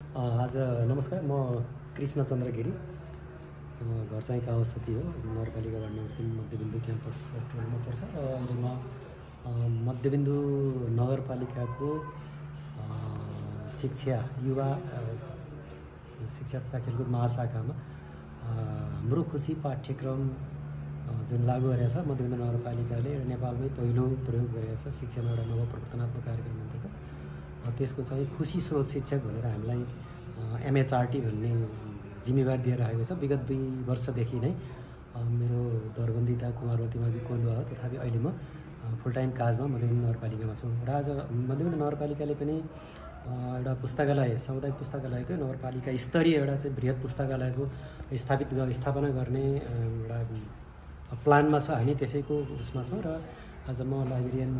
आज नमस्कार, म कृष्ण चन्द्र गिरी। घर चाहिँ कावसती हो, नगरपालिका वार्ड नम्बर 3 मध्यबिन्दु क्याम्पस टोलमा पर्छ र अहिले म मध्यबिन्दु नगरपालिकाको शिक्षा युवा शिक्षा तथा खेलकुद महाशाखामा हाम्रो खुसी पाठ्यक्रम जुन लागू गरेको छ मध्यबिन्दु नगरपालिकाले नेपालमै पहिलो प्रयोग गरेको छ शिक्षामा एउटा नव प्रवर्तनात्मक कार्यक्रम अन्तर्गत। त्यसको चाहिँ खुसी स्रोत शिक्षक भनेर हामीलाई एमएचआरटी भन्ने जिम्मेवारी दिएर आएको छ। विगत 2 वर्षदेखि नै मेरो दरबन्दिता कुमारवतीमा विकोल भयो, तथापि अहिले म फुल टाइम काजमा मध्यबिन्दु नगरपालिकामा छु र आज मध्यबिन्दु नगरपालिकाले पनि एउटा पुस्तकालय सामुदायिक पुस्तकालयको नगरपालिका स्तरीय एउटा चाहिँ बृहत पुस्तकालयको स्थापना गर्ने एउटा प्लानमा छ। हामी त्यसैको उसमा छौँ र आज म लाइब्रेरियन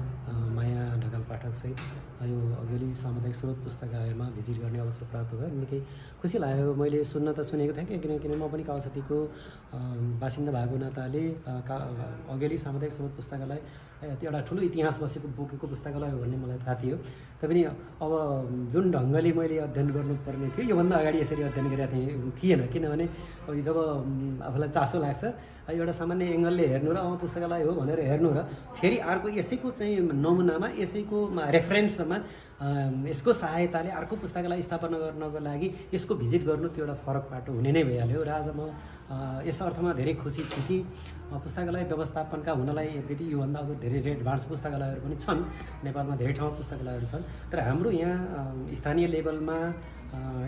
माया ढकाल पाठकसहित यो अघिल्लो सामुदायिक स्रोत पुस्तकालयमा भिजिट गर्ने अवसर प्राप्त भयो। निकै खुसी लाग्यो। मैले सुन्न त सुनेको थिएँ किनकि म पनि कावसतीको बासिन्दा भएको नाताले अघिल्लो सामुदायिक स्रोत पुस्तकालय एउटा ठुलो इतिहास बोकेको पुस्तकालय हो भन्ने मलाई थाहा थियो। तैपनि अब जुन ढङ्गले मैले अध्ययन गर्नुपर्ने थियो योभन्दा अगाडि यसरी अध्ययन गरेका थिएन, किनभने जब आफूलाई चासो लाग्छ एउटा सामान्य एङ्गलले हेर्नु र पुस्तकालय हो भनेर हेर्नु र फेरि अर्को यसैको चाहिँ नमुनामा यसैको रेफरेन्समा यसको सहायताले अर्को पुस्तकालय स्थापना गर्नको लागि यसको भिजिट गर्नु त्यो एउटा फरक बाटो हुने नै भइहाल्यो र आज म यस अर्थमा धेरै खुसी छु कि पुस्तकालय व्यवस्थापनका हुनलाई यद्यपि योभन्दा अझ धेरै एडभान्स पुस्तकालयहरू पनि छन्, नेपालमा धेरै ठाउँमा पुस्तकालयहरू छन्, तर हाम्रो यहाँ स्थानीय लेभलमा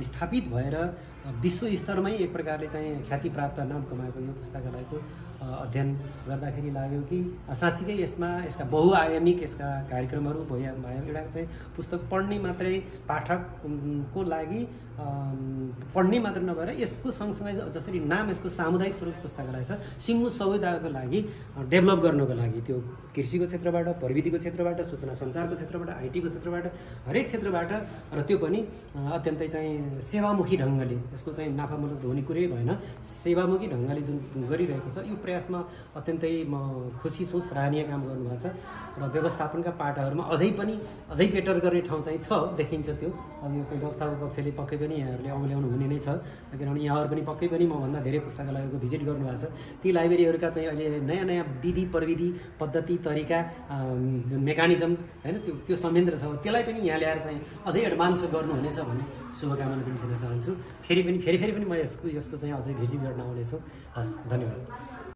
स्थापित भएर विश्व स्तरमै एक प्रकारले चाहिँ ख्याति प्राप्त नाम कमाएको यो पुस्तकालयको अध्ययन गर्दाखेरि लाग्यो कि साँच्चीकै यसका बहुआयामिक यसका कार्यक्रमहरू एउटा चाहिँ पुस्तक पढ्ने मात्रै पाठकको लागि पढ्ने मात्र नभएर यसको सँगसँगै जसरी नाम यसको सामुदायिक स्रोत पुस्तकालय छ सिङ्गो समुदायको लागि डेभलप गर्नको लागि त्यो कृषिको क्षेत्रबाट, प्रविधिको क्षेत्रबाट, सूचना सञ्चारको क्षेत्रबाट, आइटीको क्षेत्रबाट, हरेक क्षेत्रबाट र त्यो पनि अत्यन्तै चाहिँ सेवामुखी ढङ्गले यसको चाहिँ नाफामूलक हुने कुरै भएन, सेवामुखी ढङ्गले जुन गरिरहेको छ यो प्रयासमा अत्यन्तै म खुसी छु। सराहनीय काम गर्नुभएको छ र व्यवस्थापनका पाटाहरूमा अझै बेटर गर्ने ठाउँ चाहिँ छ, देखिन्छ त्यो। अब यो चाहिँ व्यवस्थापक पक्षले पक्कै पनि यहाँहरूले औल्याउनु हुने नै छ, किनभने यहाँहरू पनि पक्कै पनि मभन्दा धेरै पुस्तकालयको भिजिट गर्नुभएको छ। ती लाइब्रेरीहरूका चाहिँ अहिले नयाँ नयाँ विधि प्रविधि पद्धति तरिका जुन मेकानिजम होइन त्यो संयन्त्र छ त्यसलाई पनि यहाँ ल्याएर चाहिँ अझै एडभान्स गर्नुहुनेछ भन्ने शुभकामना पनि दिन चाहन्छु। फेरि पनि म यसको चाहिँ अझै भिजिट गर्न आउनेछु। हस्, धन्यवाद।